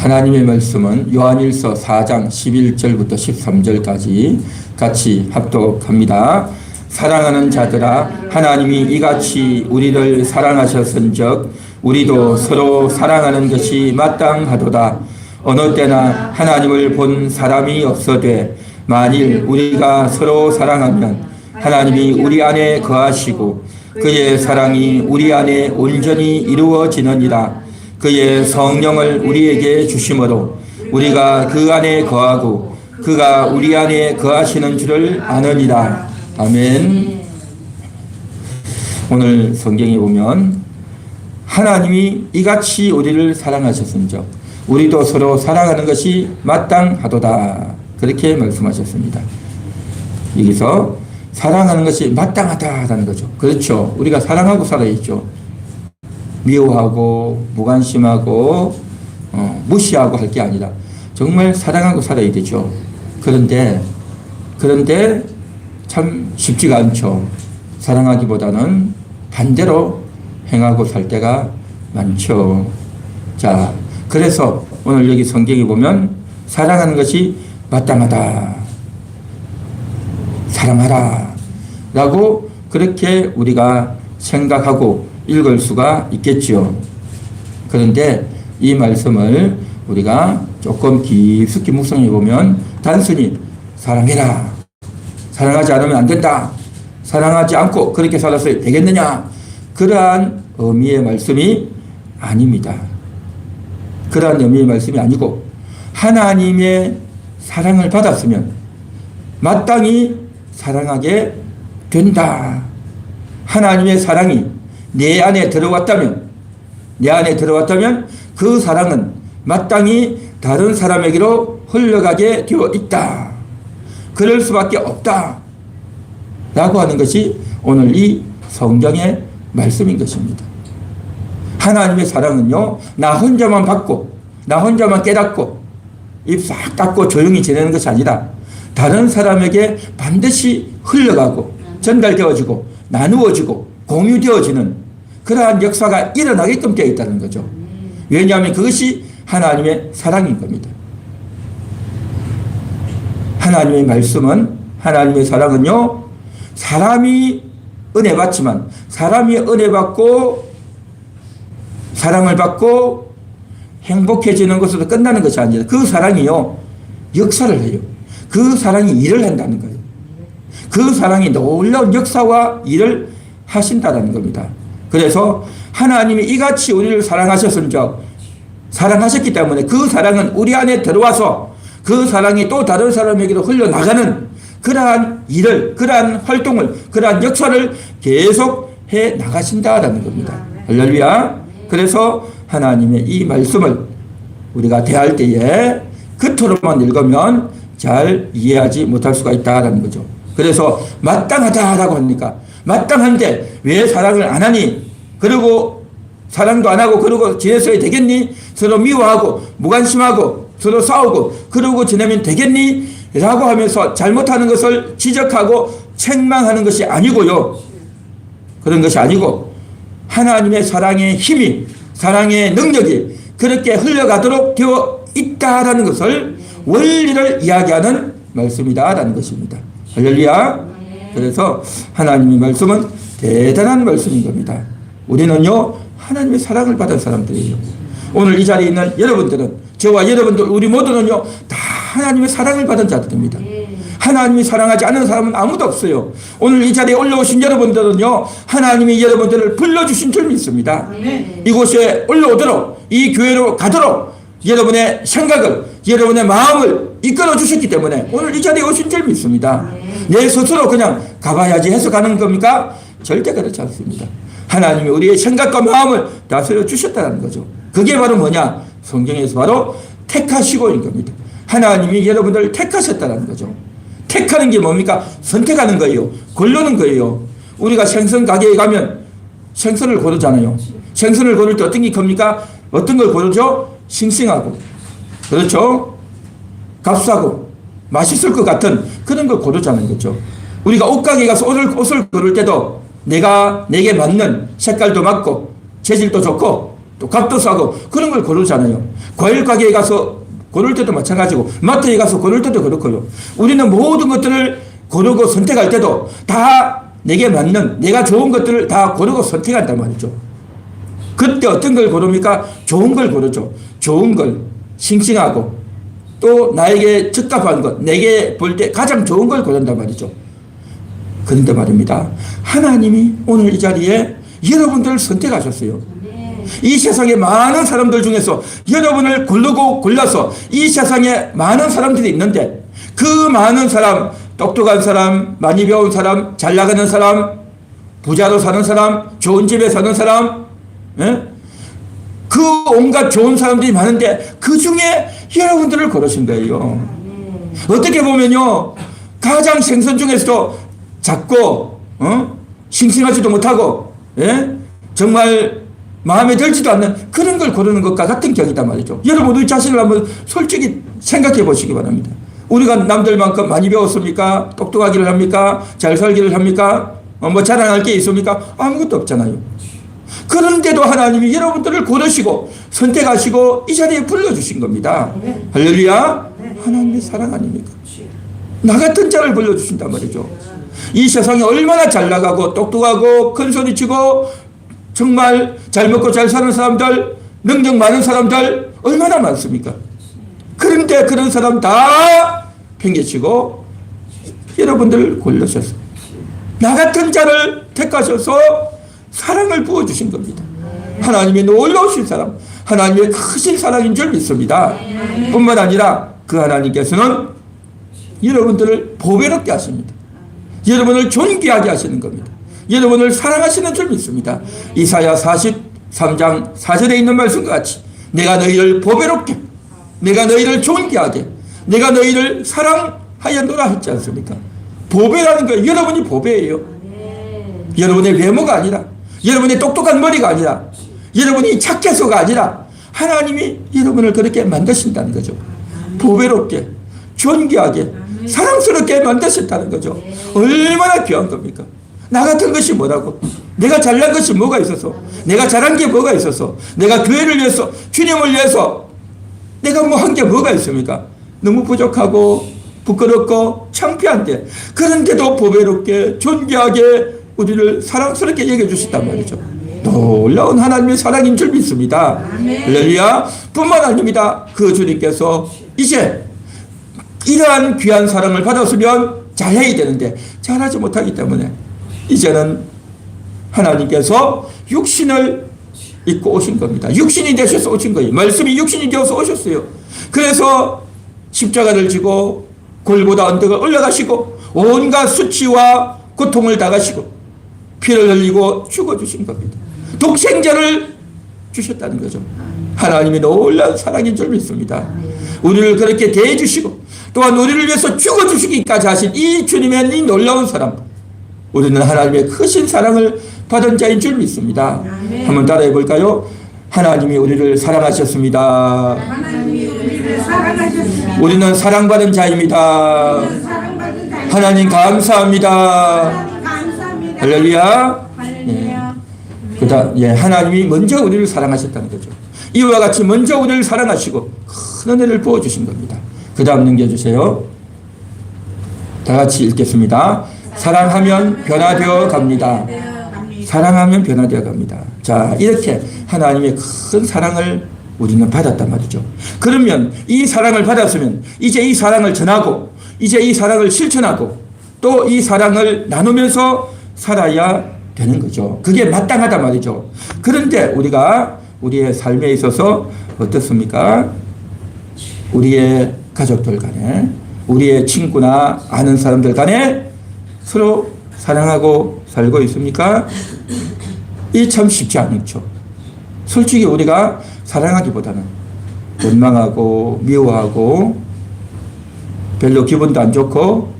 하나님의 말씀은 요한일서 4장 11절부터 13절까지 같이 합독합니다. 사랑하는 자들아, 하나님이 이같이 우리를 사랑하셨은즉 우리도 서로 사랑하는 것이 마땅하도다. 어느 때나 하나님을 본 사람이 없어되 만일 우리가 서로 사랑하면 하나님이 우리 안에 거하시고 그의 사랑이 우리 안에 온전히 이루어지느니라. 그의 성령을 우리에게 주심으로 우리가 그 안에 거하고 그가 우리 안에 거하시는 줄을 아느니라. 아멘. 오늘 성경에 보면 하나님이 이같이 우리를 사랑하셨은즉 우리도 서로 사랑하는 것이 마땅하도다. 그렇게 말씀하셨습니다. 여기서 사랑하는 것이 마땅하다라는 거죠. 그렇죠. 우리가 사랑하고 살아야죠. 미워하고 무관심하고 무시하고 할 게 아니라 정말 사랑하고 살아야 되죠. 그런데 참 쉽지가 않죠. 사랑하기보다는 반대로 행하고 살 때가 많죠. 자, 그래서 오늘 여기 성경에 보면 사랑하는 것이 마땅하다. 사랑하라 라고 그렇게 우리가 생각하고 읽을 수가 있겠죠. 그런데 이 말씀을 우리가 조금 깊숙이 묵상해 보면 단순히 사랑해라, 사랑하지 않으면 안 된다, 사랑하지 않고 그렇게 살아서 되겠느냐, 그러한 의미의 말씀이 아닙니다. 그러한 의미의 말씀이 아니고 하나님의 사랑을 받았으면 마땅히 사랑하게 된다. 하나님의 사랑이 내 안에 들어왔다면 그 사랑은 마땅히 다른 사람에게로 흘러가게 되어 있다. 그럴 수밖에 없다. 라고 하는 것이 오늘 이 성경의 말씀인 것입니다. 하나님의 사랑은요, 나 혼자만 받고 나 혼자만 깨닫고 입 싹 닫고 조용히 지내는 것이 아니라 다른 사람에게 반드시 흘러가고 전달되어지고 나누어지고 공유되어지는 그러한 역사가 일어나게끔 되어 있다는 거죠. 왜냐하면 그것이 하나님의 사랑인 겁니다. 하나님의 말씀은, 하나님의 사랑은요, 사람이 은혜 받지만 사람이 은혜 받고 사랑을 받고 행복해지는 것으로 끝나는 것이 아니라 그 사랑이요, 역사를 해요. 그 사랑이 일을 한다는 거예요. 그 사랑이 놀라운 역사와 일을 하신다는 겁니다. 그래서 하나님이 이같이 우리를 사랑하셨은즉, 사랑하셨기 때문에 그 사랑은 우리 안에 들어와서 그 사랑이 또 다른 사람에게로 흘러나가는 그러한 일을, 그러한 활동을, 그러한 역사를 계속 해 나가신다라는 겁니다. 할렐루야. 그래서 하나님의 이 말씀을 우리가 대할 때에 겉으로만 읽으면 잘 이해하지 못할 수가 있다라는 거죠. 그래서 마땅하다라고 하니까 마땅한데 왜 사랑을 안 하니? 그리고 사랑도 안 하고 그러고 지냈어야 되겠니? 서로 미워하고 무관심하고 서로 싸우고 그러고 지내면 되겠니? 라고 하면서 잘못하는 것을 지적하고 책망하는 것이 아니고요. 그런 것이 아니고 하나님의 사랑의 힘이, 사랑의 능력이 그렇게 흘러가도록 되어 있다라는 것을, 원리를 이야기하는 말씀이다라는 것입니다. 할렐루야. 그래서 하나님의 말씀은 대단한 말씀인 겁니다. 우리는요, 하나님의 사랑을 받은 사람들이에요. 오늘 이 자리에 있는 여러분들은, 저와 여러분들, 우리 모두는요, 다 하나님의 사랑을 받은 자들입니다. 하나님이 사랑하지 않는 사람은 아무도 없어요. 오늘 이 자리에 올라오신 여러분들은요, 하나님이 여러분들을 불러주신 줄 믿습니다. 이곳에 올라오도록, 이 교회로 가도록 여러분의 생각을, 여러분의 마음을 이끌어 주셨기 때문에 오늘 이 자리에 오신 줄 믿습니다. 내 스스로 그냥 가봐야지 해서 가는 겁니까? 절대 그렇지 않습니다. 하나님이 우리의 생각과 마음을 다스려 주셨다는 거죠. 그게 바로 뭐냐? 성경에서 바로 택하시고인 겁니다. 하나님이 여러분들을 택하셨다는 거죠. 택하는 게 뭡니까? 선택하는 거예요. 고르는 거예요. 우리가 생선 가게에 가면 생선을 고르잖아요. 생선을 고를 때 어떤 게 큽니까? 어떤 걸 고르죠? 싱싱하고, 그렇죠? 값싸고 맛있을 것 같은 그런 걸 고르자는 거죠. 우리가 옷가게에 가서 옷을 고를 때도 내게 맞는 색깔도 맞고 재질도 좋고 또 값도 싸고 그런 걸 고르잖아요. 과일 가게에 가서 고를 때도 마찬가지고 마트에 가서 고를 때도 그렇고요. 우리는 모든 것들을 고르고 선택할 때도 다 내게 맞는 내가 좋은 것들을 다 고르고 선택한단 말이죠. 그때 어떤 걸 고릅니까? 좋은 걸 고르죠. 좋은 걸, 싱싱하고 또 나에게 적합한 것, 내게 볼 때 가장 좋은 걸 고른단 말이죠. 그런데 말입니다. 하나님이 오늘 이 자리에 여러분들을 선택하셨어요. 이 세상에 많은 사람들 중에서 여러분을 고르고 골라서 이 세상에 많은 사람들이 있는데 그 많은 사람, 똑똑한 사람, 많이 배운 사람, 잘 나가는 사람, 부자로 사는 사람, 좋은 집에 사는 사람, 예? 그 온갖 좋은 사람들이 많은데 그 중에 여러분들을 고르신 거예요. 어떻게 보면요, 가장 생선 중에서도 작고 싱싱하지도 못하고 정말 마음에 들지도 않는 그런 걸 고르는 것과 같은 격이다 말이죠. 여러분 우리 자신을 한번 솔직히 생각해 보시기 바랍니다. 우리가 남들만큼 많이 배웠습니까? 똑똑하기를 합니까? 잘 살기를 합니까? 뭐 자랑할 게 있습니까? 아무것도 없잖아요. 그런데도 하나님이 여러분들을 고르시고 선택하시고 이 자리에 불러주신 겁니다. 할렐루야. 하나님의 사랑 아닙니까? 나 같은 자를 불러주신단 말이죠. 이 세상에 얼마나 잘 나가고 똑똑하고 큰 소리치고 정말 잘 먹고 잘 사는 사람들, 능력 많은 사람들 얼마나 많습니까? 그런데 그런 사람 다 팽개치고 여러분들을 골라셨어요. 나 같은 자를 택하셔서 사랑을 부어주신 겁니다. 하나님의 놀라우신 사랑, 하나님의 크신 사랑인 줄 믿습니다. 뿐만 아니라 그 하나님께서는 여러분들을 보배롭게 하십니다. 여러분을 존귀하게 하시는 겁니다. 여러분을 사랑하시는 줄 믿습니다. 이사야 43장 4절에 있는 말씀과 같이 내가 너희를 보배롭게, 내가 너희를 존귀하게, 내가 너희를 사랑하였노라 했지 않습니까? 보배라는 거예요. 여러분이 보배예요. 여러분의 외모가 아니라, 여러분의 똑똑한 머리가 아니라, 여러분이 착해서가 아니라 하나님이 여러분을 그렇게 만드신다는 거죠. 보배롭게, 존귀하게, 사랑스럽게 만드셨다는 거죠. 얼마나 귀한 겁니까? 나 같은 것이 뭐라고? 내가 잘난 것이 뭐가 있어서? 내가 잘한 게 뭐가 있어서? 내가 교회를 위해서, 주님을 위해서 내가 뭐 한 게 뭐가 있습니까? 너무 부족하고 부끄럽고 창피한데 그런데도 보배롭게 존귀하게 우리를 사랑스럽게 여겨주셨단 말이죠. 놀라운 하나님의 사랑인 줄 믿습니다. 할렐루야. 뿐만 아닙니다. 그 주님께서 이제 이러한 귀한 사랑을 받았으면 잘해야 되는데 잘하지 못하기 때문에 이제는 하나님께서 육신을 입고 오신 겁니다. 육신이 되셔서 오신 거예요. 말씀이 육신이 되어서 오셨어요. 그래서 십자가를 지고 골고다 언덕을 올라가시고 온갖 수치와 고통을 당하시고 피를 흘리고 죽어주신 겁니다. 독생자를 주셨다는 거죠. 하나님의 놀라운 사랑인 줄 믿습니다. 우리를 그렇게 대해주시고 또한 우리를 위해서 죽어주시기까지 하신 이 주님의 이 놀라운 사랑, 우리는 하나님의 크신 사랑을 받은 자인 줄 믿습니다. 한번 따라해 볼까요? 하나님이 우리를 사랑하셨습니다. 우리는 사랑받은 자입니다. 하나님 감사합니다. 할렐루야. 하나님이 먼저 우리를 사랑하셨다는 거죠. 이와 같이 먼저 우리를 사랑하시고 큰 은혜를 부어주신 겁니다. 그 다음 넘겨주세요. 다 같이 읽겠습니다. 사랑하면 변화되어 갑니다. 사랑하면 변화되어 갑니다. 자, 이렇게 하나님의 큰 사랑을 우리는 받았단 말이죠. 그러면 이 사랑을 받았으면 이제 이 사랑을 전하고 이제 이 사랑을 실천하고 또 이 사랑을 나누면서 살아야 되는 거죠. 그게 마땅하단 말이죠. 그런데 우리가 우리의 삶에 있어서 어떻습니까? 우리의 가족들 간에, 우리의 친구나 아는 사람들 간에 서로 사랑하고 살고 있습니까? 이 참 쉽지 않죠. 솔직히 우리가 사랑하기보다는 원망하고 미워하고 별로 기분도 안 좋고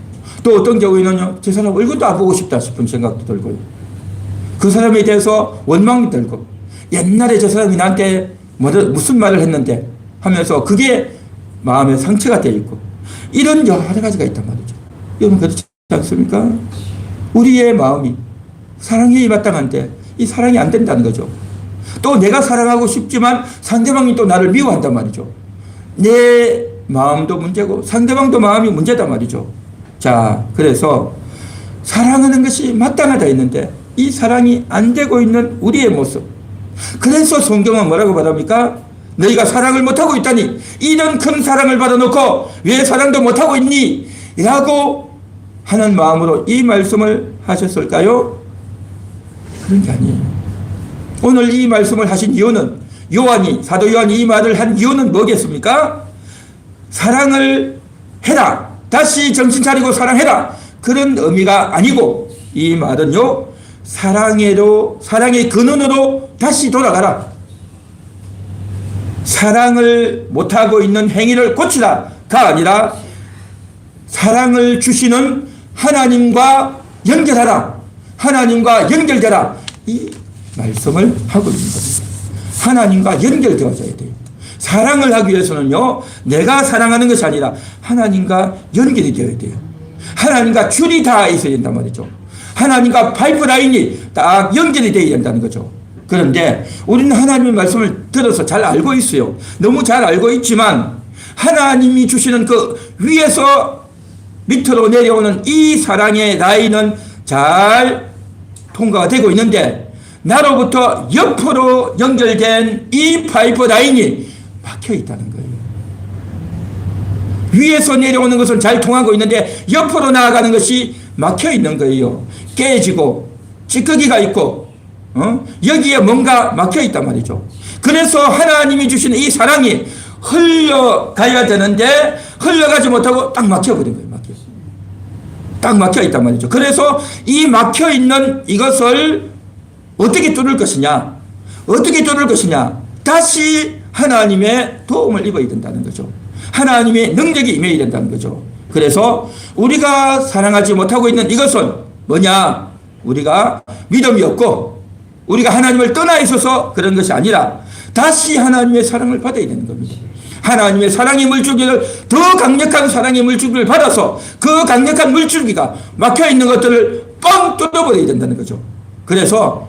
또 어떤 경우에는요, 저 사람 얼굴도 안 보고 싶다 싶은 생각도 들고요. 그 사람에 대해서 원망이 들고 옛날에 저 사람이 나한테 무슨 말을 했는데 하면서 그게 마음에 상처가 되어 있고 이런 여러 가지가 있단 말이죠. 여러분 그렇지 않습니까? 우리의 마음이 사랑이 마땅한데 이 사랑이 안 된다는 거죠. 또 내가 사랑하고 싶지만 상대방이 또 나를 미워한단 말이죠. 내 마음도 문제고 상대방도 마음이 문제단 말이죠. 자, 그래서 사랑하는 것이 마땅하다 했는데 이 사랑이 안 되고 있는 우리의 모습. 그래서 성경은 뭐라고 말합니까? 너희가 사랑을 못하고 있다니 이는 큰 사랑을 받아놓고 왜 사랑도 못하고 있니? 라고 하는 마음으로 이 말씀을 하셨을까요? 그런 게 아니에요. 오늘 이 말씀을 하신 이유는 사도 요한이 이 말을 한 이유는 뭐겠습니까? 사랑을 해라. 다시 정신 차리고 사랑해라. 그런 의미가 아니고 이 말은요, 사랑의 근원으로 다시 돌아가라. 사랑을 못하고 있는 행위를 고치라가 아니라 사랑을 주시는 하나님과 연결하라. 하나님과 연결되라. 이 말씀을 하고 있는 겁니다. 하나님과 연결되어져야 돼요. 사랑을 하기 위해서는요, 내가 사랑하는 것이 아니라 하나님과 연결이 되어야 돼요. 하나님과 줄이 다 있어야 된단 말이죠. 하나님과 파이프라인이 딱 연결이 되어야 된다는 거죠. 그런데 우리는 하나님의 말씀을 들어서 잘 알고 있어요. 너무 잘 알고 있지만 하나님이 주시는 그 위에서 밑으로 내려오는 이 사랑의 라인은 잘 통과가 되고 있는데 나로부터 옆으로 연결된 이 파이프 라인이 막혀 있다는 거예요. 위에서 내려오는 것은 잘 통하고 있는데 옆으로 나아가는 것이 막혀 있는 거예요. 깨지고 찌꺼기가 있고 여기에 뭔가 막혀 있단 말이죠. 그래서 하나님이 주시는 이 사랑이 흘러가야 되는데 흘러가지 못하고 딱 막혀버린 거예요. 딱 막혀 있단 말이죠. 그래서 이 막혀 있는 이것을 어떻게 뚫을 것이냐? 어떻게 뚫을 것이냐? 다시 하나님의 도움을 입어야 된다는 거죠. 하나님의 능력이 임해야 된다는 거죠. 그래서 우리가 사랑하지 못하고 있는 이것은 뭐냐? 우리가 믿음이 없고 우리가 하나님을 떠나 있어서 그런 것이 아니라 다시 하나님의 사랑을 받아야 되는 겁니다. 하나님의 사랑의 물줄기를 더 강력한 사랑의 물줄기를 받아서 그 강력한 물줄기가 막혀있는 것들을 뻥 뚫어버려야 된다는 거죠. 그래서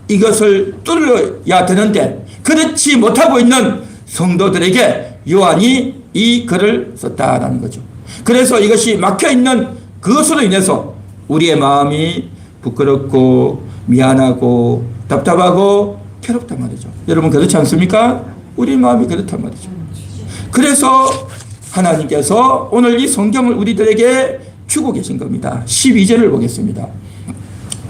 이것을 뚫어야 되는데 그렇지 못하고 있는 성도들에게 요한이 이 글을 썼다라는 거죠. 그래서 이것이 막혀있는 그것으로 인해서 우리의 마음이 부끄럽고 미안하고 답답하고 괴롭단 말이죠. 여러분 그렇지 않습니까? 우리 마음이 그렇단 말이죠. 그래서 하나님께서 오늘 이 성경을 우리들에게 주고 계신 겁니다. 12절을 보겠습니다.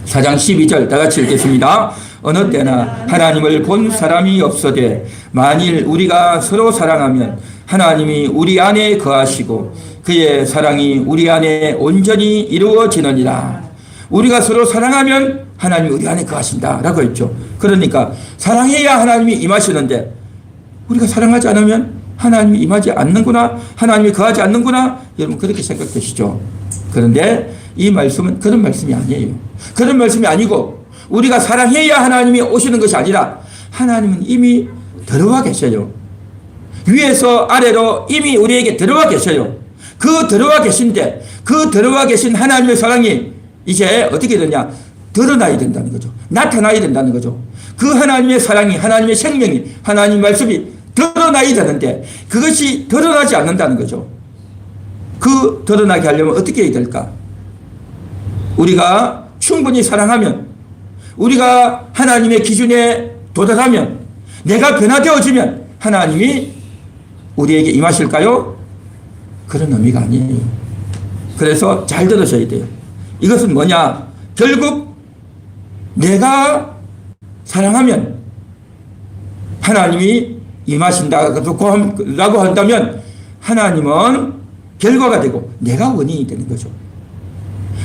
4장 12절 다 같이 읽겠습니다. 어느 때나 하나님을 본 사람이 없어되 만일 우리가 서로 사랑하면 하나님이 우리 안에 거하시고 그의 사랑이 우리 안에 온전히 이루어지느니라. 우리가 서로 사랑하면 하나님이 우리 안에 거하신다라고 했죠. 그러니까 사랑해야 하나님이 임하시는데 우리가 사랑하지 않으면 하나님이 임하지 않는구나, 하나님이 거하지 않는구나, 여러분 그렇게 생각되시죠. 그런데 이 말씀은 그런 말씀이 아니에요. 그런 말씀이 아니고 우리가 사랑해야 하나님이 오시는 것이 아니라 하나님은 이미 들어와 계셔요. 위에서 아래로 이미 우리에게 들어와 계셔요. 그 들어와 계신데 그 들어와 계신 하나님의 사랑이 이제 어떻게 되냐? 드러나야 된다는 거죠. 나타나야 된다는 거죠. 그 하나님의 사랑이, 하나님의 생명이, 하나님 말씀이 드러나야 되는데 그것이 드러나지 않는다는 거죠. 그 드러나게 하려면 어떻게 해야 될까? 우리가 충분히 사랑하면, 우리가 하나님의 기준에 도달하면, 내가 변화되어지면 하나님이 우리에게 임하실까요? 그런 의미가 아니에요. 그래서 잘 들으셔야 돼요. 이것은 뭐냐? 결국 내가 사랑하면 하나님이 임하신다라고 한다면 하나님은 결과가 되고 내가 원인이 되는 거죠.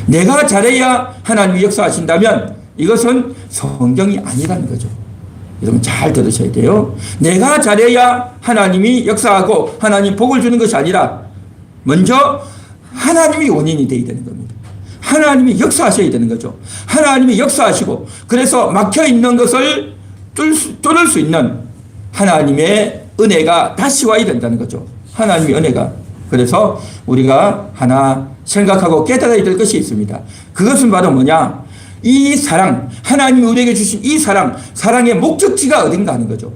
내가 잘해야 하나님이 역사하신다면 이것은 성경이 아니라는 거죠. 여러분 잘 들으셔야 돼요. 내가 잘해야 하나님이 역사하고 하나님 복을 주는 것이 아니라 먼저 하나님이 원인이 되어야 되는 겁니다. 하나님이 역사하셔야 되는 거죠. 하나님이 역사하시고 그래서 막혀있는 것을 뚫을 수 있는 하나님의 은혜가 다시 와야 된다는 거죠. 하나님의 은혜가. 그래서 우리가 하나 생각하고 깨달아야 될 것이 있습니다. 그것은 바로 뭐냐? 이 사랑, 하나님이 우리에게 주신 이 사랑, 사랑의 목적지가 어딘가 하는 거죠.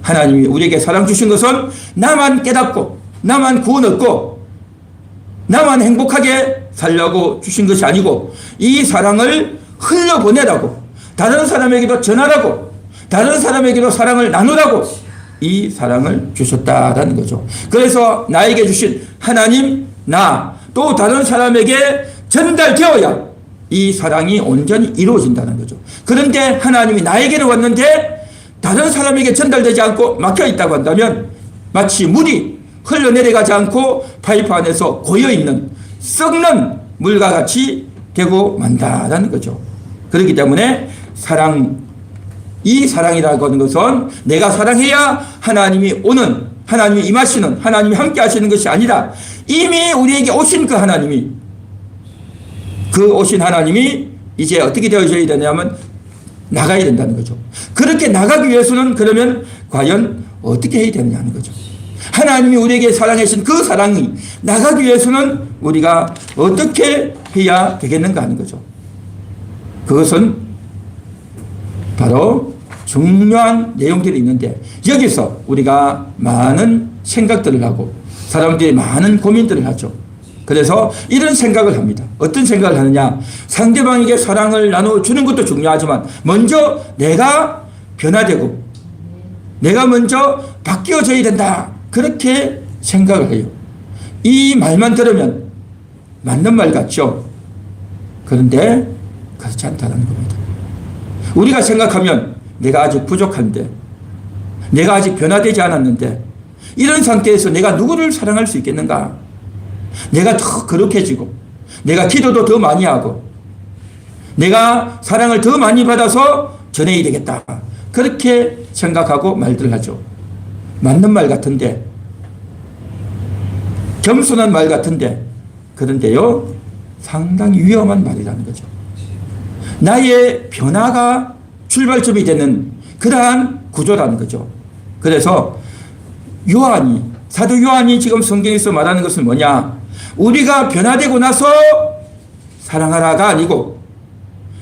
하나님이 우리에게 사랑 주신 것은 나만 깨닫고 나만 구원 얻고 나만 행복하게 살려고 주신 것이 아니고 이 사랑을 흘려보내라고, 다른 사람에게도 전하라고, 다른 사람에게도 사랑을 나누라고 이 사랑을 주셨다라는 거죠. 그래서 나에게 주신 하나님, 나, 또 다른 사람에게 전달되어야 이 사랑이 온전히 이루어진다는 거죠. 그런데 하나님이 나에게로 왔는데 다른 사람에게 전달되지 않고 막혀 있다고 한다면 마치 물이 흘러내려가지 않고 파이프 안에서 고여있는 썩는 물과 같이 되고 만다라는 거죠. 그렇기 때문에 이 사랑이라고 하는 것은 내가 사랑해야 하나님이 오는, 하나님이 임하시는, 하나님이 함께 하시는 것이 아니라 이미 우리에게 오신 그 하나님이, 그 오신 하나님이 이제 어떻게 되어져야 되냐면 나가야 된다는 거죠. 그렇게 나가기 위해서는 그러면 과연 어떻게 해야 되느냐는 거죠. 하나님이 우리에게 사랑하신 그 사랑이 나가기 위해서는 우리가 어떻게 해야 되겠는가 하는 거죠. 그것은 바로 중요한 내용들이 있는데 여기서 우리가 많은 생각들을 하고 사람들이 많은 고민들을 하죠. 그래서 이런 생각을 합니다. 어떤 생각을 하느냐. 상대방에게 사랑을 나눠주는 것도 중요하지만 먼저 내가 변화되고 내가 먼저 바뀌어져야 된다. 그렇게 생각을 해요. 이 말만 들으면 맞는 말 같죠. 그런데 그렇지 않다는 겁니다. 우리가 생각하면 내가 아직 부족한데, 내가 아직 변화되지 않았는데 이런 상태에서 내가 누구를 사랑할 수 있겠는가? 내가 더 거룩해지고 내가 기도도 더 많이 하고 내가 사랑을 더 많이 받아서 전해야 되겠다. 그렇게 생각하고 말들을 하죠. 맞는 말 같은데, 겸손한 말 같은데, 그런데요 상당히 위험한 말이라는 거죠. 나의 변화가 출발점이 되는 그러한 구조라는 거죠. 그래서 사도 요한이 지금 성경에서 말하는 것은 뭐냐? 우리가 변화되고 나서 사랑하라가 아니고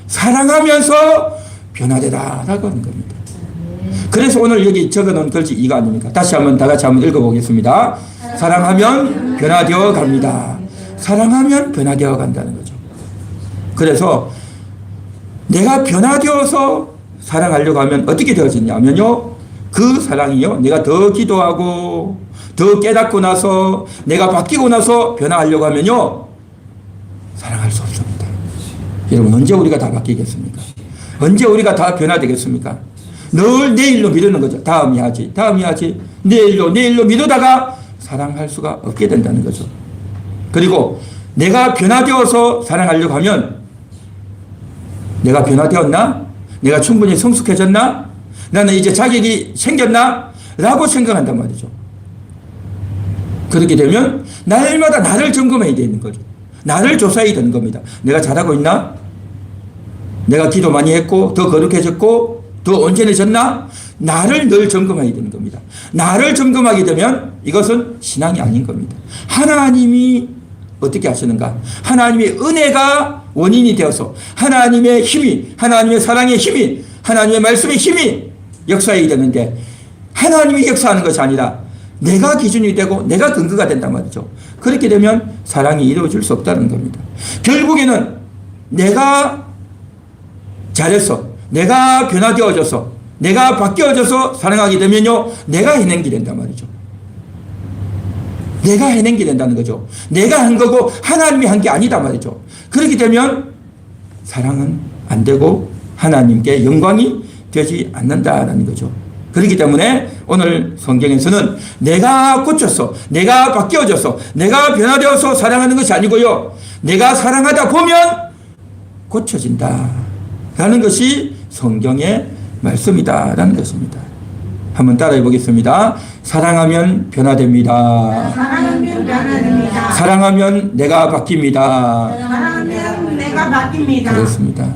사랑하면서 변화되라라고 하는 겁니다. 그래서 오늘 여기 적어놓은 글씨 이거 아닙니까? 다시 한번 다 같이 한번 읽어보겠습니다. 사랑하면 변화되어 갑니다. 사랑하면 변화되어 간다는 거죠. 그래서 내가 변화되어서 사랑하려고 하면 어떻게 되어지냐면요, 그 사랑이요, 내가 더 기도하고 더 깨닫고 나서 내가 바뀌고 나서 변화하려고 하면요 사랑할 수 없습니다. 여러분, 언제 우리가 다 바뀌겠습니까? 언제 우리가 다 변화되겠습니까? 늘 내일로 미루는 거죠. 다음이 하지, 내일로 미루다가 사랑할 수가 없게 된다는 거죠. 그리고 내가 변화되어서 사랑하려고 하면 내가 변화되었나? 내가 충분히 성숙해졌나? 나는 이제 자격이 생겼나? 라고 생각한단 말이죠. 그렇게 되면 날마다 나를 점검해야 되는 거죠. 나를 조사해야 되는 겁니다. 내가 잘하고 있나? 내가 기도 많이 했고 더 거룩해졌고 더 온전해졌나? 나를 늘 점검해야 되는 겁니다. 나를 점검하게 되면 이것은 신앙이 아닌 겁니다. 하나님이 어떻게 하시는가? 하나님의 은혜가 원인이 되어서 하나님의 힘이, 하나님의 사랑의 힘이, 하나님의 말씀의 힘이 역사해야 되는데 하나님이 역사하는 것이 아니라 내가 기준이 되고 내가 근거가 된단 말이죠. 그렇게 되면 사랑이 이루어질 수 없다는 겁니다. 결국에는 내가 잘해서, 내가 변화되어져서, 내가 바뀌어져서 사랑하게 되면요, 내가 해낸 게 된단 말이죠. 내가 해낸 게 된다는 거죠. 내가 한 거고 하나님이 한 게 아니다 말이죠. 그렇게 되면 사랑은 안 되고 하나님께 영광이 되지 않는다라는 거죠. 그렇기 때문에 오늘 성경에서는 내가 고쳐서, 내가 바뀌어져서, 내가 변화되어서 사랑하는 것이 아니고요, 내가 사랑하다 보면 고쳐진다라는 것이 성경의 말씀이다라는 것입니다. 한번 따라해 보겠습니다. 사랑하면 변화됩니다. 사랑하면 내가 바뀝니다. 그렇습니다.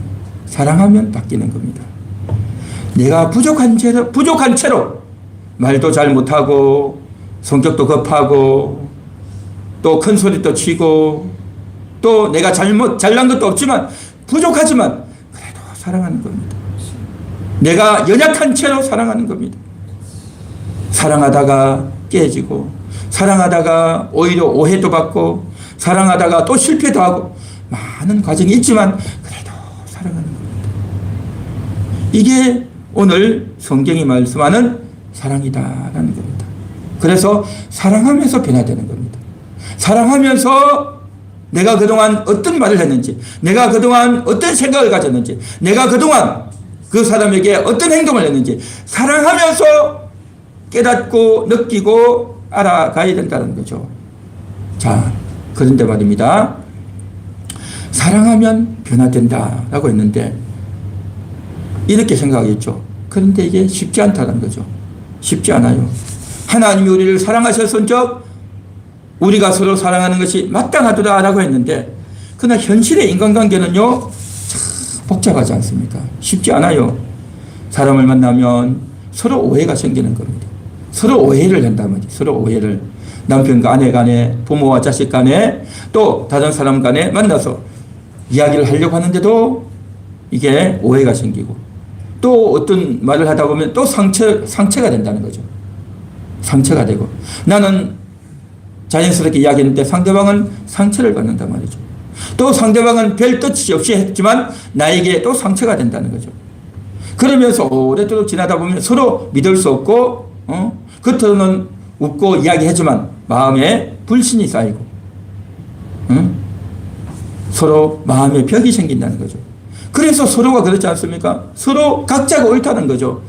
사랑하면 바뀌는 겁니다. 내가 부족한 채로 말도 잘 못하고 성격도 급하고 또 큰 소리도 치고 또 내가 잘난 것도 없지만 부족하지만 사랑하는 겁니다. 내가 연약한 채로 사랑하는 겁니다. 사랑하다가 깨지고, 사랑하다가 오히려 오해도 받고, 사랑하다가 또 실패도 하고, 많은 과정이 있지만 그래도 사랑하는 겁니다. 이게 오늘 성경이 말씀하는 사랑이다라는 겁니다. 그래서 사랑하면서 변화되는 겁니다. 사랑하면서 내가 그동안 어떤 말을 했는지, 내가 그동안 어떤 생각을 가졌는지, 내가 그동안 그 사람에게 어떤 행동을 했는지 사랑하면서 깨닫고 느끼고 알아가야 된다는 거죠. 자, 그런데 말입니다. 사랑하면 변화된다라고 했는데 이렇게 생각하겠죠. 그런데 이게 쉽지 않다는 거죠. 쉽지 않아요. 하나님이 우리를 사랑하셨은즉 우리가 서로 사랑하는 것이 마땅하더라라고 했는데, 그러나 현실의 인간관계는요 참 복잡하지 않습니까? 쉽지 않아요. 사람을 만나면 서로 오해가 생기는 겁니다. 서로 오해를 한단 말이죠. 서로 오해를. 남편과 아내 간에, 부모와 자식 간에, 또 다른 사람 간에 만나서 이야기를 하려고 하는데도 이게 오해가 생기고, 또 어떤 말을 하다 보면 또 상처가 된다는 거죠. 상처가 되고, 나는 자연스럽게 이야기했는데 상대방은 상처를 받는단 말이죠. 또 상대방은 별 뜻이 없이 했지만 나에게 또 상처가 된다는 거죠. 그러면서 오랫도록 지나다 보면 서로 믿을 수 없고, 겉으로는 웃고 이야기하지만 마음에 불신이 쌓이고, 서로 마음에 벽이 생긴다는 거죠. 그래서 서로가 그렇지 않습니까? 서로 각자가 옳다는 거죠.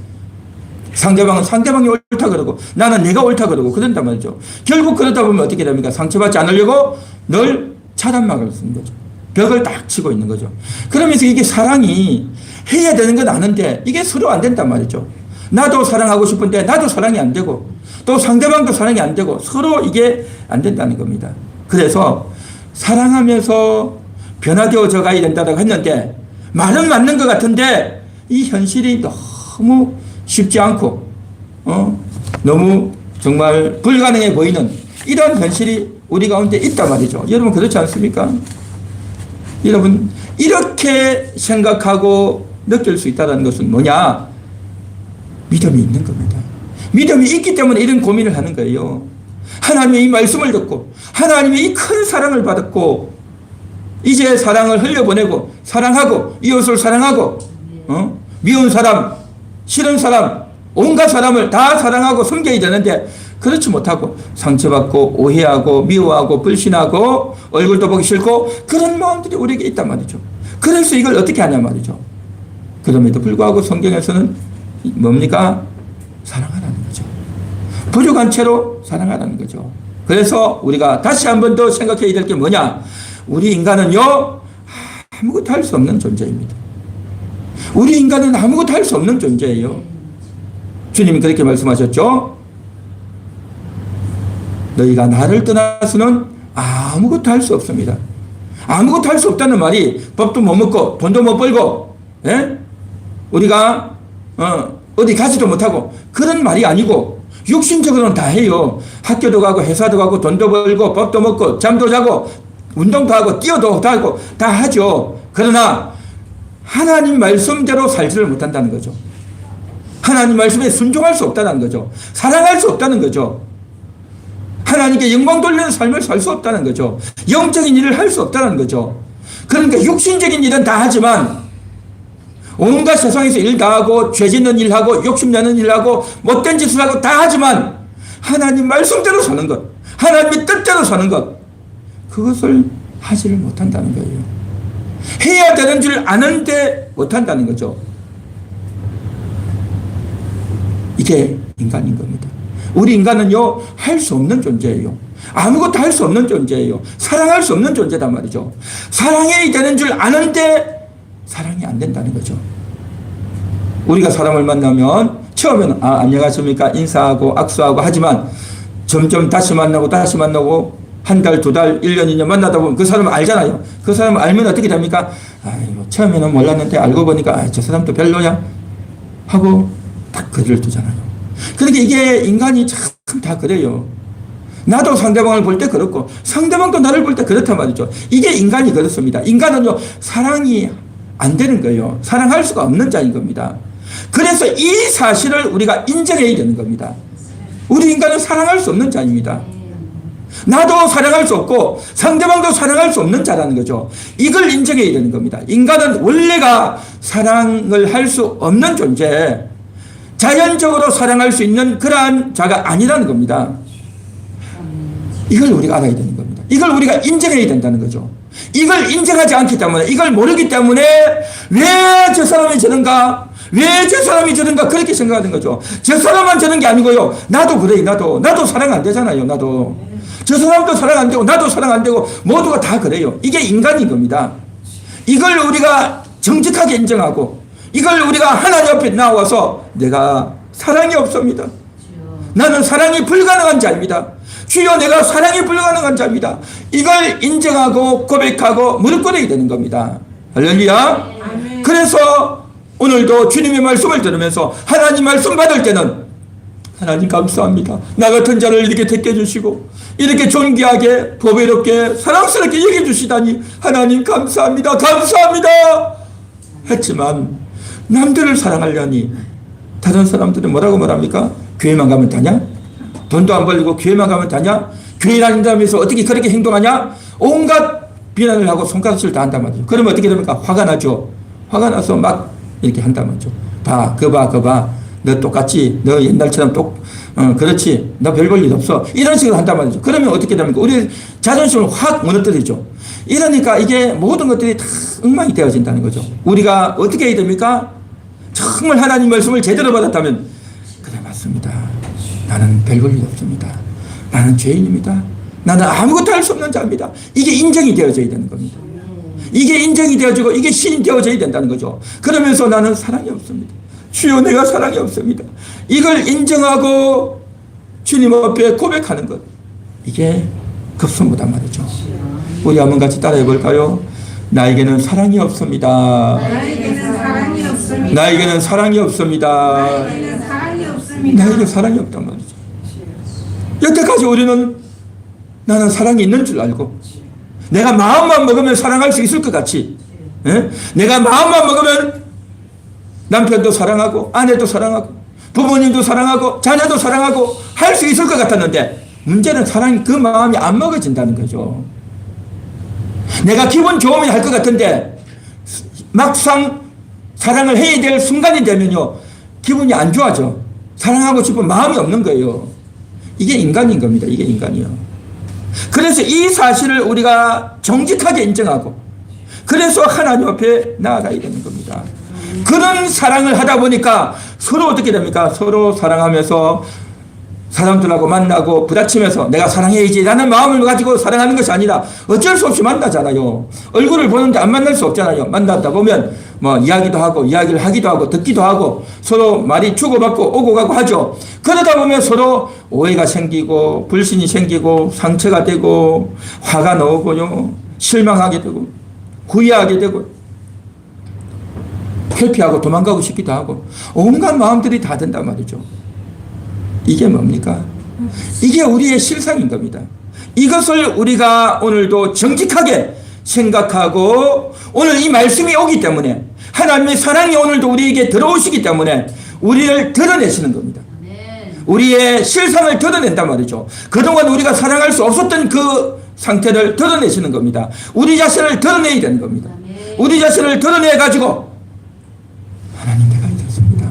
상대방은 상대방이 옳다 그러고 나는 내가 옳다 그러고 그런단 말이죠. 결국 그러다 보면 어떻게 됩니까? 상처받지 않으려고 늘 차단막을 쓰는 거죠. 벽을 딱 치고 있는 거죠. 그러면서 이게 사랑이 해야 되는 건 아는데 이게 서로 안 된단 말이죠. 나도 사랑하고 싶은데 나도 사랑이 안 되고, 또 상대방도 사랑이 안 되고, 서로 이게 안 된다는 겁니다. 그래서 사랑하면서 변화되어져 가야 된다고 했는데, 말은 맞는 것 같은데 이 현실이 너무 쉽지 않고 너무 정말 불가능해 보이는 이런 현실이 우리 가운데 있단 말이죠. 여러분 그렇지 않습니까? 여러분 이렇게 생각하고 느낄 수 있다는 것은 뭐냐? 믿음이 있는 겁니다. 믿음이 있기 때문에 이런 고민을 하는 거예요. 하나님의 이 말씀을 듣고 하나님의 이 큰 사랑을 받았고 이제 사랑을 흘려보내고 사랑하고 이웃을 사랑하고 미운 사람, 싫은 사람, 온갖 사람을 다 사랑하고 섬겨야 되는데 그렇지 못하고 상처받고 오해하고 미워하고 불신하고 얼굴도 보기 싫고 그런 마음들이 우리에게 있단 말이죠. 그래서 이걸 어떻게 하냐 말이죠. 그럼에도 불구하고 성경에서는 뭡니까? 사랑하라는 거죠. 부족한 채로 사랑하라는 거죠. 그래서 우리가 다시 한 번 더 생각해야 될 게 뭐냐? 우리 인간은요 아무것도 할 수 없는 존재입니다. 우리 인간은 아무것도 할 수 없는 존재예요. 주님이 그렇게 말씀하셨죠. 너희가 나를 떠나서는 아무것도 할 수 없습니다. 아무것도 할 수 없다는 말이 밥도 못 먹고 돈도 못 벌고 우리가 어디 가지도 못하고 그런 말이 아니고 육신적으로는 다 해요. 학교도 가고 회사도 가고 돈도 벌고 밥도 먹고 잠도 자고 운동도 하고 뛰어도 하고 다 하죠. 그러나 하나님 말씀대로 살지를 못한다는 거죠. 하나님 말씀에 순종할 수 없다는 거죠. 사랑할 수 없다는 거죠. 하나님께 영광 돌리는 삶을 살 수 없다는 거죠. 영적인 일을 할 수 없다는 거죠. 그러니까 육신적인 일은 다 하지만 온갖 세상에서 일 다 하고 죄 짓는 일 하고 욕심내는 일 하고 못된 짓을 하고 다 하지만 하나님 말씀대로 사는 것, 하나님의 뜻대로 사는 것, 그것을 하지를 못한다는 거예요. 해야 되는 줄 아는데 못한다는 거죠. 이게 인간인 겁니다. 우리 인간은요 할 수 없는 존재예요. 아무것도 할 수 없는 존재예요. 사랑할 수 없는 존재단 말이죠. 사랑해야 되는 줄 아는데 사랑이 안 된다는 거죠. 우리가 사람을 만나면 처음에는 안녕하십니까 인사하고 악수하고 하지만 점점 다시 만나고 한 달, 두 달, 1년, 2년 만나다 보면 그 사람을 알잖아요. 그 사람을 알면 어떻게 됩니까? 처음에는 몰랐는데 알고 보니까 저 사람도 별로야 하고 딱 거리를 두잖아요. 그러니까 이게 인간이 참 다 그래요. 나도 상대방을 볼 때 그렇고 상대방도 나를 볼 때 그렇단 말이죠. 이게 인간이 그렇습니다. 인간은요 사랑이 안 되는 거예요. 사랑할 수가 없는 자인 겁니다. 그래서 이 사실을 우리가 인정해야 되는 겁니다. 우리 인간은 사랑할 수 없는 자입니다. 나도 사랑할 수 없고 상대방도 사랑할 수 없는 자라는 거죠. 이걸 인정해야 되는 겁니다. 인간은 원래가 사랑을 할 수 없는 존재, 자연적으로 사랑할 수 있는 그러한 자가 아니라는 겁니다. 이걸 우리가 알아야 되는 겁니다. 이걸 우리가 인정해야 된다는 거죠. 이걸 인정하지 않기 때문에, 이걸 모르기 때문에 왜 저 사람이 저런가, 왜 저 사람이 저런가 그렇게 생각하는 거죠. 저 사람만 저런 게 아니고요. 나도 그래. 나도 사랑 안 되잖아요. 나도 저 사람도 사랑 안 되고 나도 사랑 안 되고 모두가 다 그래요. 이게 인간인 겁니다. 이걸 우리가 정직하게 인정하고, 이걸 우리가 하나님 앞에 나와서 내가 사랑이 없습니다. 나는 사랑이 불가능한 자입니다. 주여, 내가 사랑이 불가능한 자입니다. 이걸 인정하고 고백하고 무릎 꿇어야 되는 겁니다. 할렐루야. 그래서 오늘도 주님의 말씀을 들으면서 하나님 말씀 받을 때는 하나님 감사합니다. 나 같은 자를 이렇게 택해 주시고 이렇게 존귀하게 보배롭게 사랑스럽게 여겨 주시다니 하나님 감사합니다. 감사합니다. 했지만 남들을 사랑하려니 다른 사람들은 뭐라고 말합니까? 교회만 가면 다냐? 돈도 안 벌리고 교회만 가면 다냐? 교회 다닌다면서 어떻게 그렇게 행동하냐? 온갖 비난을 하고 손가락질 다 한단 말이죠. 그러면 어떻게 됩니까? 화가 나죠. 화가 나서 막 이렇게 한단 말이죠. 봐, 그거 봐. 너 똑같지? 너 옛날처럼 그렇지? 너 별 볼 일 없어. 이런 식으로 한단 말이죠. 그러면 어떻게 됩니까? 우리 자존심을 확 무너뜨리죠. 이러니까 이게 모든 것들이 다 엉망이 되어진다는 거죠. 우리가 어떻게 해야 됩니까? 정말 하나님 말씀을 제대로 받았다면, 그래, 맞습니다. 나는 별 볼 일 없습니다. 나는 죄인입니다. 나는 아무것도 할 수 없는 자입니다. 이게 인정이 되어져야 되는 겁니다. 이게 인정이 되어지고 이게 신이 되어져야 된다는 거죠. 그러면서 나는 사랑이 없습니다. 주여, 내가 사랑이 없습니다. 이걸 인정하고 주님 앞에 고백하는 것, 이게 급선무단 말이죠. 우리 한번 같이 따라해 볼까요? 나에게는 사랑이 없습니다. 나에게는 사랑이 없습니다. 나에게는 사랑이 없습니다. 나에게는 사랑이 없습니다. 나에게 사랑이 없단 말이죠. 여태까지 우리는 나는 사랑이 있는 줄 알고, 내가 마음만 먹으면 사랑할 수 있을 것 같이, 내가 마음만 먹으면 남편도 사랑하고 아내도 사랑하고 부모님도 사랑하고 자녀도 사랑하고 할 수 있을 것 같았는데, 문제는 사랑이 그 마음이 안 먹어진다는 거죠. 내가 기분 좋으면 할 것 같은데 막상 사랑을 해야 될 순간이 되면요, 기분이 안 좋아져. 사랑하고 싶은 마음이 없는 거예요. 이게 인간인 겁니다. 이게 인간이요. 그래서 이 사실을 우리가 정직하게 인정하고, 그래서 하나님 앞에 나아가야 되는 겁니다. 그런 사랑을 하다 보니까 서로 어떻게 됩니까? 서로 사랑하면서 사람들하고 만나고 부딪히면서 내가 사랑해야지 라는 마음을 가지고 사랑하는 것이 아니라 어쩔 수 없이 만나잖아요. 얼굴을 보는데 안 만날 수 없잖아요. 만나다 보면 뭐 이야기도 하고 이야기를 하기도 하고 듣기도 하고 서로 말이 주고받고 오고 가고 하죠. 그러다 보면 서로 오해가 생기고 불신이 생기고 상처가 되고 화가 나오고요, 실망하게 되고 후회하게 되고 회피하고 도망가고 싶기도 하고 온갖 마음들이 다 든단 말이죠. 이게 뭡니까? 이게 우리의 실상인 겁니다. 이것을 우리가 오늘도 정직하게 생각하고, 오늘 이 말씀이 오기 때문에, 하나님의 사랑이 오늘도 우리에게 들어오시기 때문에 우리를 드러내시는 겁니다. 우리의 실상을 드러낸단 말이죠. 그동안 우리가 사랑할 수 없었던 그 상태를 드러내시는 겁니다. 우리 자신을 드러내야 되는 겁니다. 우리 자신을 드러내가지고, 하나님, 내가 이렇습니다.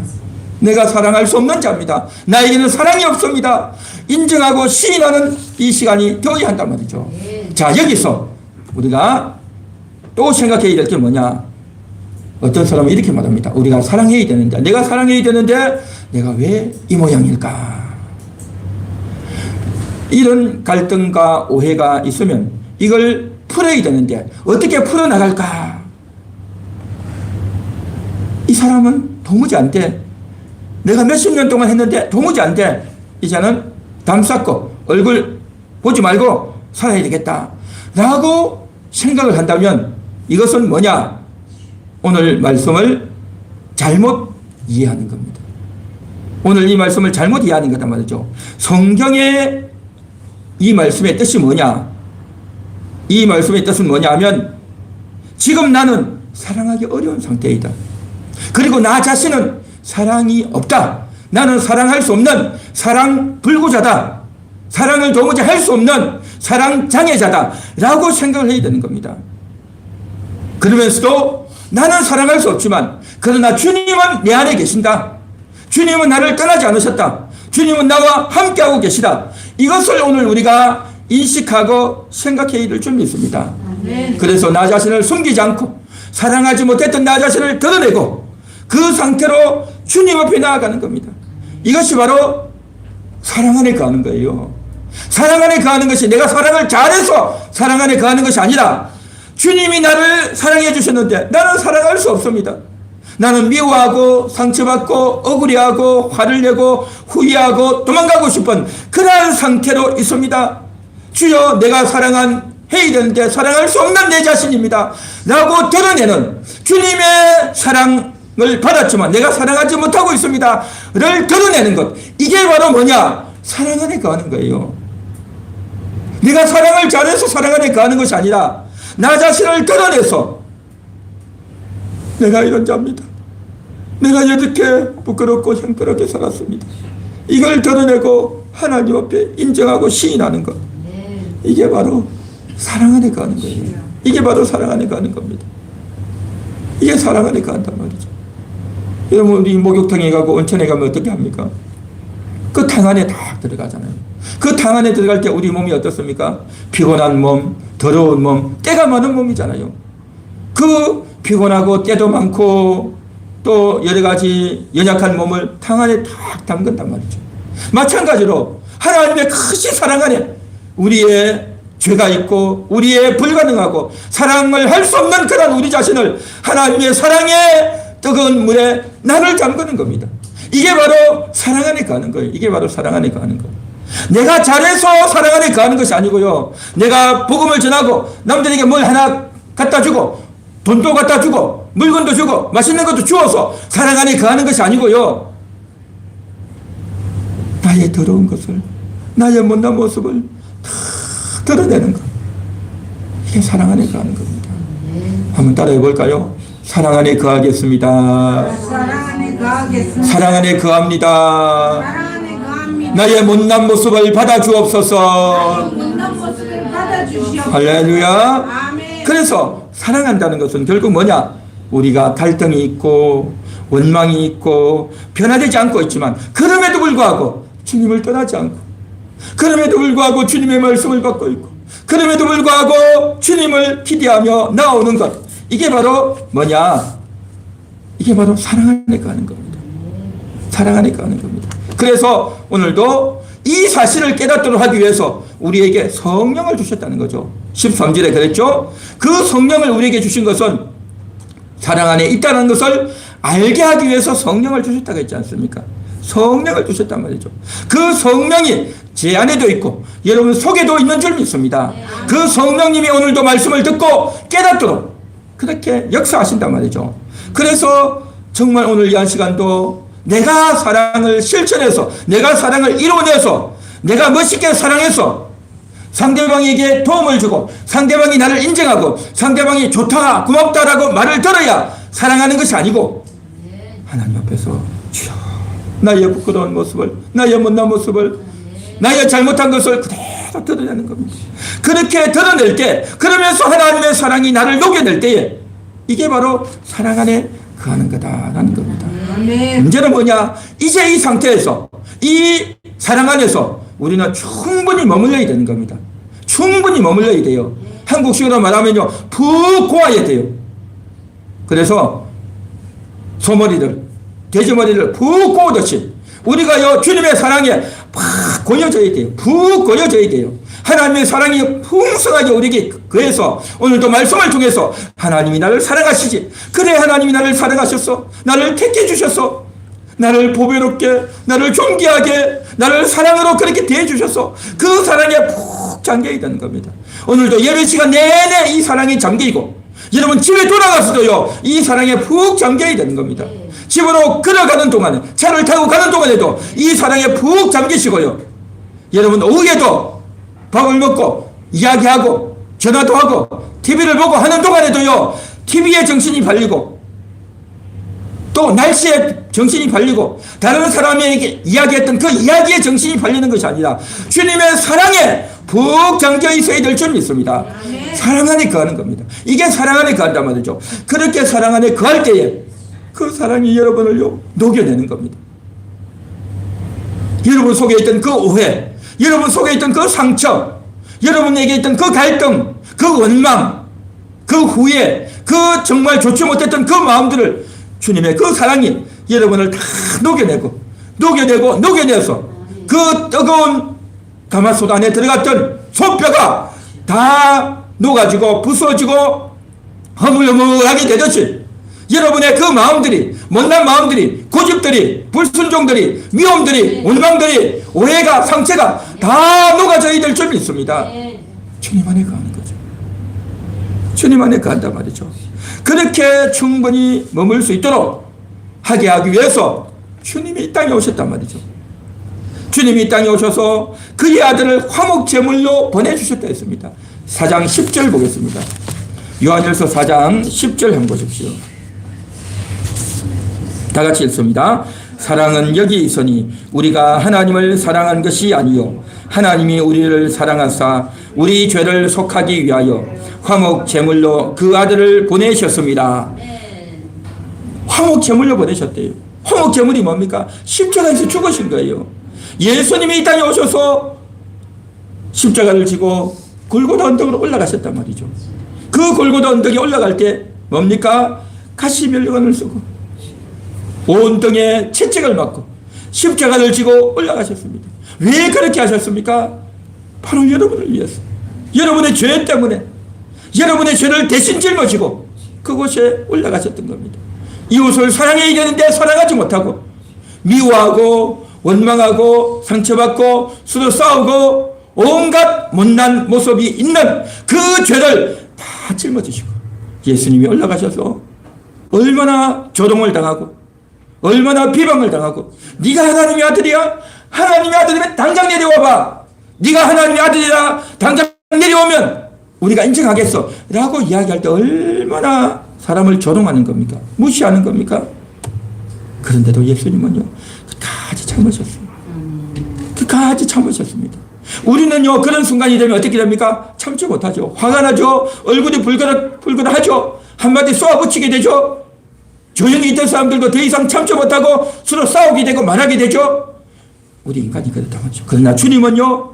내가 사랑할 수 없는 자입니다. 나에게는 사랑이 없습니다. 인정하고 시인하는 이 시간이 되어야 한단 말이죠. 자, 여기서 우리가 또 생각해야 될 게 뭐냐? 어떤 사람은 이렇게 말합니다. 우리가 사랑해야 되는데, 내가 사랑해야 되는데 내가 왜 이 모양일까? 이런 갈등과 오해가 있으면 이걸 풀어야 되는데 어떻게 풀어나갈까? 이 사람은 도무지 안 돼. 내가 몇십 년 동안 했는데 도무지 안 돼. 이제는 담 쌓고 얼굴 보지 말고 살아야 되겠다 라고 생각을 한다면, 이것은 뭐냐? 오늘 말씀을 잘못 이해하는 겁니다. 오늘 이 말씀을 잘못 이해하는 거단 말이죠. 성경의 이 말씀의 뜻이 뭐냐? 이 말씀의 뜻은 뭐냐 하면, 지금 나는 사랑하기 어려운 상태이다. 그리고 나 자신은 사랑이 없다. 나는 사랑할 수 없는 사랑 불구자다. 사랑을 도무지 할 수 없는 사랑 장애자다. 라고 생각을 해야 되는 겁니다. 그러면서도 나는 사랑할 수 없지만 그러나 주님은 내 안에 계신다. 주님은 나를 떠나지 않으셨다. 주님은 나와 함께하고 계시다. 이것을 오늘 우리가 인식하고 생각해야 될 줄 믿습니다. 그래서 나 자신을 숨기지 않고 사랑하지 못했던 나 자신을 드러내고 그 상태로 주님 앞에 나아가는 겁니다. 이것이 바로 사랑 안에 거하는 거예요. 사랑 안에 거하는 것이 내가 사랑을 잘해서 사랑 안에 거하는 것이 아니라 주님이 나를 사랑해 주셨는데 나는 사랑할 수 없습니다. 나는 미워하고 상처받고 억울해하고 화를 내고 후회하고 도망가고 싶은 그러한 상태로 있습니다. 주여 내가 사랑해야 되는데 사랑할 수 없는 내 자신입니다. 라고 드러내는 주님의 사랑을 받았지만 내가 사랑하지 못하고 있습니다. 를 드러내는 것. 이게 바로 뭐냐? 사랑 안에 거하는 거예요. 내가 사랑을 잘해서 사랑 안에 거하는 것이 아니라 나 자신을 드러내서 내가 이런 자입니다. 내가 이렇게 부끄럽고 형편없게 살았습니다. 이걸 드러내고 하나님 앞에 인정하고 시인하는 것. 이게 바로 사랑 안에 거하는 거예요. 이게 바로 사랑 안에 거하는 겁니다. 이게 사랑 안에 거한단 말이죠. 여러분 우리 목욕탕에 가고 온천에 가면 어떻게 합니까? 그 탕 안에 다 들어가잖아요. 그 탕 안에 들어갈 때 우리 몸이 어떻습니까? 피곤한 몸, 더러운 몸, 때가 많은 몸이잖아요. 그 피곤하고 때도 많고 또 여러 가지 연약한 몸을 탕 안에 탁 담근단 말이죠. 마찬가지로 하나님의 크신 사랑 안에 우리의 죄가 있고 우리의 불가능하고 사랑을 할 수 없는 그런 우리 자신을 하나님의 사랑의 뜨거운 물에 나를 잠그는 겁니다. 이게 바로 사랑 안에 거하는 거예요. 이게 바로 사랑 안에 거하는 거예요. 내가 잘해서 사랑 안에 거하는 것이 아니고요. 내가 복음을 전하고 남들에게 뭘 하나 갖다 주고 돈도 갖다 주고 물건도 주고 맛있는 것도 주어서 사랑 안에 거하는 것이 아니고요. 나의 더러운 것을 나의 못난 모습을 다 드러내는 것. 이게 사랑 안에 거하는 겁니다. 한번 따라해 볼까요? 사랑 안에 거하겠습니다. 사랑 안에 거하겠습니다. 사랑 안에 거합니다. 사랑 안에 거합니다. 나의 못난 모습을 받아주옵소서. 못난 모습을 받아주시옵소서. 할렐루야. 아멘. 그래서 사랑한다는 것은 결국 뭐냐? 우리가 갈등이 있고 원망이 있고 변화되지 않고 있지만 그럼에도 불구하고 주님을 떠나지 않고 그럼에도 불구하고 주님의 말씀을 받고 있고 그럼에도 불구하고 주님을 기대하며 나오는 것. 이게 바로 뭐냐? 이게 바로 사랑 안에 거하는 겁니다. 사랑 안에 거하는 겁니다. 그래서 오늘도 이 사실을 깨닫도록 하기 위해서 우리에게 성령을 주셨다는 거죠. 13절에 그랬죠. 그 성령을 우리에게 주신 것은 사랑 안에 있다는 것을 알게 하기 위해서 성령을 주셨다고 했지 않습니까? 성령을 주셨단 말이죠. 그 성령이 제 안에도 있고 여러분 속에도 있는 줄 믿습니다. 그 성령님이 오늘도 말씀을 듣고 깨닫도록 그렇게 역사하신단 말이죠. 그래서 정말 오늘 이 한 시간도 내가 사랑을 실천해서 내가 사랑을 이루어내서 내가 멋있게 사랑해서 상대방에게 도움을 주고 상대방이 나를 인정하고 상대방이 좋다 고맙다라고 말을 들어야 사랑하는 것이 아니고 하나님 앞에서 주여 나의 부끄러운 모습을 나의 못난 모습을 나의 잘못한 것을 그대로 드러내는 겁니다. 그렇게 드러낼 때 그러면서 하나님의 사랑이 나를 녹여낼 때에 이게 바로 사랑 안에 거하는 거다라는 겁니다. 문제는 뭐냐? 이제 이 상태에서 이 사랑 안에서 우리는 충분히 머물러야 되는 겁니다. 충분히 머물러야 돼요. 한국식으로 말하면요 푹 고아야 돼요. 그래서 소머리를 돼지머리를 푹 고우듯이 우리가요 주님의 사랑에 팍 고여져야 돼요. 푹 고여져야 돼요. 하나님의 사랑이 풍성하게 우리에게 그해서 오늘도 말씀을 통해서 하나님이 나를 사랑하시지. 그래 하나님이 나를 사랑하셨어. 나를 택해 주셨어. 나를 보배롭게 나를 존귀하게 나를 사랑으로 그렇게 대해 주셨어. 그 사랑에 푹 잠겨야 되는 겁니다. 오늘도 예배 시간 내내 이 사랑에 잠기고 여러분 집에 돌아가서도요 이 사랑에 푹 잠겨야 되는 겁니다. 집으로 걸어가는 동안에 차를 타고 가는 동안에도 이 사랑에 푹 잠기시고요. 여러분 오후에도 밥을 먹고 이야기하고 전화도 하고 TV를 보고 하는 동안에도요 TV에 정신이 팔리고 또 날씨에 정신이 팔리고 다른 사람에게 이야기했던 그 이야기에 정신이 팔리는 것이 아니라 주님의 사랑에 푹 잠겨 있어야 될 줄 믿습니다. 사랑 안에 거하는 겁니다. 이게 사랑 안에 거한단 말이죠. 그렇게 사랑 안에 거할 때에 그 사랑이 여러분을요 녹여내는 겁니다. 여러분 속에 있던 그 오해, 여러분 속에 있던 그 상처, 여러분에게 있던 그 갈등, 그 원망, 그 후회, 그 정말 좋지 못했던 그 마음들을 주님의 그 사랑이 여러분을 다 녹여내서 그 뜨거운 가마솥 안에 들어갔던 소뼈가 다 녹아지고 부서지고 허물허물하게 되듯이 여러분의 그 마음들이, 못난 마음들이, 고집들이, 불순종들이, 미움들이, 원망들이, 오해가, 상처가 다 녹아져야 될 줄 믿습니다. 주님 안에 거하는 거죠. 주님 안에 거한단 말이죠. 그렇게 충분히 머물 수 있도록 하게 하기 위해서 주님이 이 땅에 오셨단 말이죠. 주님이 이 땅에 오셔서 그의 아들을 화목제물로 보내주셨다 했습니다. 4장 10절 보겠습니다. 요한일서 4장 10절 한번 보십시오. 다 같이 읽습니다. 사랑은 여기 있으니 우리가 하나님을 사랑한 것이 아니요 하나님이 우리를 사랑하사 우리 죄를 속하기 위하여 화목 제물로 그 아들을 보내셨습니다. 화목 제물로 보내셨대요. 화목 제물이 뭡니까? 십자가에서 죽으신 거예요. 예수님이 이 땅에 오셔서 십자가를 지고 골고다 언덕으로 올라가셨단 말이죠. 그 골고다 언덕에 올라갈 때 뭡니까? 가시면류관을 쓰고 온 등에 채찍을 맞고 십자가를 지고 올라가셨습니다. 왜 그렇게 하셨습니까? 바로 여러분을 위해서, 여러분의 죄 때문에 여러분의 죄를 대신 짊어지고 그곳에 올라가셨던 겁니다. 이웃을 사랑해야 되는데 사랑하지 못하고 미워하고 원망하고 상처받고 서로 싸우고 온갖 못난 모습이 있는 그 죄를 다 짊어지시고 예수님이 올라가셔서 얼마나 조롱을 당하고 얼마나 비방을 당하고 네가 하나님의 아들이야? 하나님의 아들이면 당장 내려와봐. 네가 하나님의 아들이라 당장 내려오면 우리가 인정하겠어 라고 이야기할 때 얼마나 사람을 조롱하는 겁니까? 무시하는 겁니까? 그런데도 예수님은요 끝까지 참으셨습니다. 끝까지 참으셨습니다. 우리는요 그런 순간이 되면 어떻게 됩니까? 참지 못하죠. 화가 나죠. 얼굴이 불그덕하죠. 한마디 쏘아붙이게 되죠. 조용히 있던 사람들도 더 이상 참지 못하고 서로 싸우게 되고 말하게 되죠. 우리 인간이 그렇다고죠. 그러나 주님은요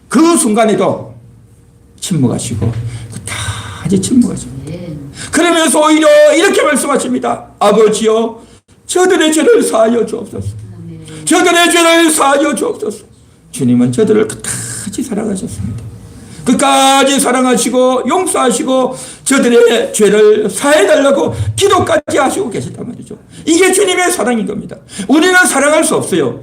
그 순간에도 침묵하시고 끝까지 침묵하십니다. 그러면서 오히려 이렇게 말씀하십니다. 아버지여 저들의 죄를 사하여 주옵소서. 저들의 죄를 사하여 주옵소서. 주님은 저들을 끝까지 사랑하셨습니다. 끝까지 사랑하시고 용서하시고 저들의 죄를 사해달라고 기도까지 하시고 계셨단 말이죠. 이게 주님의 사랑인 겁니다. 우리는 사랑할 수 없어요.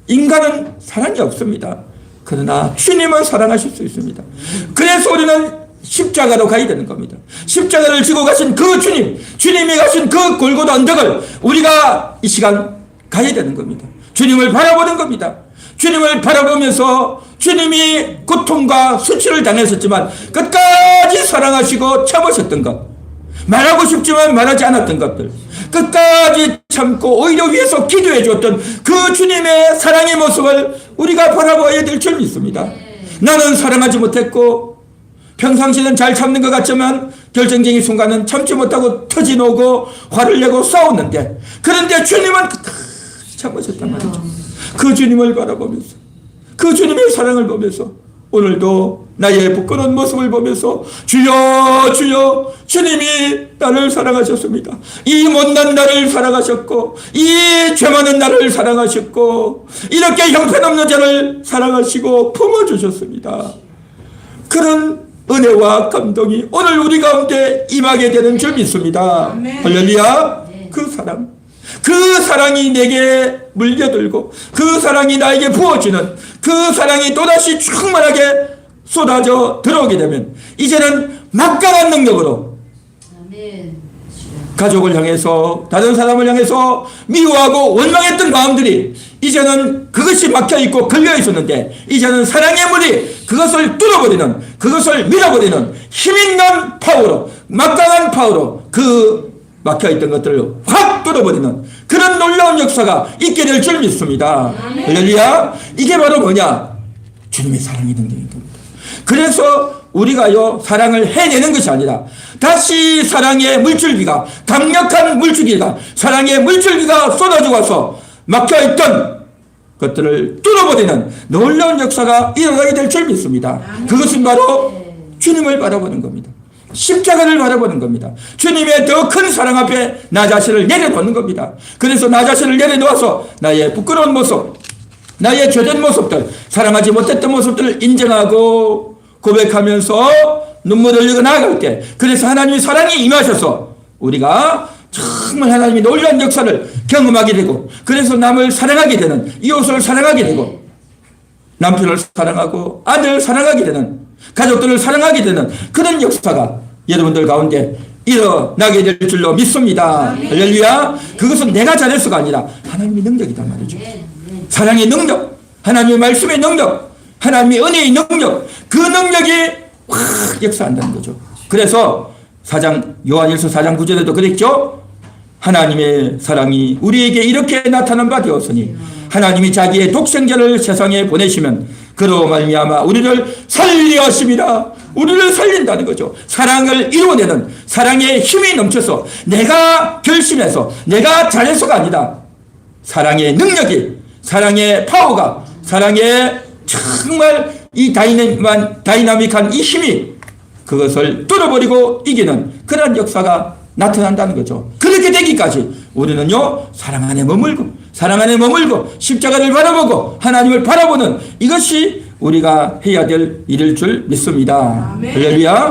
인간은 사랑이 없습니다. 그러나 주님은 사랑하실 수 있습니다. 그래서 우리는 십자가로 가야 되는 겁니다. 십자가를 지고 가신 그 주님이 가신 그 골고다 언덕을 우리가 이 시간 가야 되는 겁니다. 주님을 바라보는 겁니다. 주님을 바라보면서 주님이 고통과 수치를 당하셨지만 끝까지 사랑하시고 참으셨던 것, 말하고 싶지만 말하지 않았던 것들, 끝까지 참고 오히려 위해서 기도해 줬던 그 주님의 사랑의 모습을 우리가 바라봐야 될 줄 믿습니다. 나는 사랑하지 못했고 평상시는 잘 참는 것 같지만 결정적인 순간은 참지 못하고 터져나오고 화를 내고 싸웠는데, 그런데 주님은 끝까지 참으셨단 말이죠. 그 주님을 바라보면서, 그 주님의 사랑을 보면서 오늘도 나의 부끄러운 모습을 보면서 주여 주여 주님이 나를 사랑하셨습니다. 이 못난 나를 사랑하셨고 이 죄 많은 나를 사랑하셨고 이렇게 형편없는 자를 사랑하시고 품어주셨습니다. 그런 은혜와 감동이 오늘 우리 가운데 임하게 되는 줄 믿습니다. 할렐루야. 그 사랑이 내게 물려들고 그 사랑이 나에게 부어지는 그 사랑이 또다시 충만하게 쏟아져 들어오게 되면 이제는 막강한 능력으로 가족을 향해서 다른 사람을 향해서 미워하고 원망했던 마음들이 이제는 그것이 막혀있고 걸려있었는데 이제는 사랑의 물이 그것을 뚫어버리는, 그것을 밀어버리는 힘있는 파워로, 막강한 파워로 그 막혀있던 것들을 확 뚫어버리는 그런 놀라운 역사가 있게 될 줄 믿습니다. 할렐루야. 이게 바로 뭐냐? 주님의 사랑의 능력인 겁니다. 그래서 우리가요, 사랑을 해내는 것이 아니라 다시 사랑의 물줄기가, 강력한 물줄기가, 사랑의 물줄기가 쏟아져 와서 막혀있던 것들을 뚫어버리는 놀라운 역사가 일어나게 될 줄 믿습니다. 그것은 바로 주님을 바라보는 겁니다. 십자가를 바라보는 겁니다. 주님의 더 큰 사랑 앞에 나 자신을 내려놓는 겁니다. 그래서 나 자신을 내려놓아서 나의 부끄러운 모습, 나의 죄된 모습들, 사랑하지 못했던 모습들을 인정하고 고백하면서 눈물 흘리고 나아갈 때, 그래서 하나님의 사랑이 임하셔서 우리가 정말 하나님의 놀라운 역사를 경험하게 되고, 그래서 남을 사랑하게 되는, 이웃을 사랑하게 되고, 남편을 사랑하고 아들을 사랑하게 되는, 가족들을 사랑하게 되는 그런 역사가 여러분들 가운데 일어나게 될 줄로 믿습니다. 할렐루야. 그것은 내가 잘해서가 아니라 하나님의 능력이단 말이죠. 사랑의 능력, 하나님의 말씀의 능력, 하나님의 은혜의 능력, 그 능력이 확 역사한다는 거죠. 그래서 요한일서 4장 9절에도 그랬죠. 하나님의 사랑이 우리에게 이렇게 나타난 바 되었으니 하나님이 자기의 독생자를 세상에 보내시면 그로 말미암아 우리를 살리려 하심이라. 우리를 살린다는 거죠. 사랑을 이루어내는 사랑의 힘이 넘쳐서 내가 결심해서 내가 잘해서가 아니라 사랑의 능력이, 사랑의 파워가, 사랑의 정말 이 다이나믹한 이 힘이 그것을 뚫어버리고 이기는 그런 역사가 나타난다는 거죠. 그렇게 되기까지 우리는요, 사랑 안에 머물고 십자가를 바라보고 하나님을 바라보는 이것이 우리가 해야 될 일일 줄 믿습니다. 할렐루야.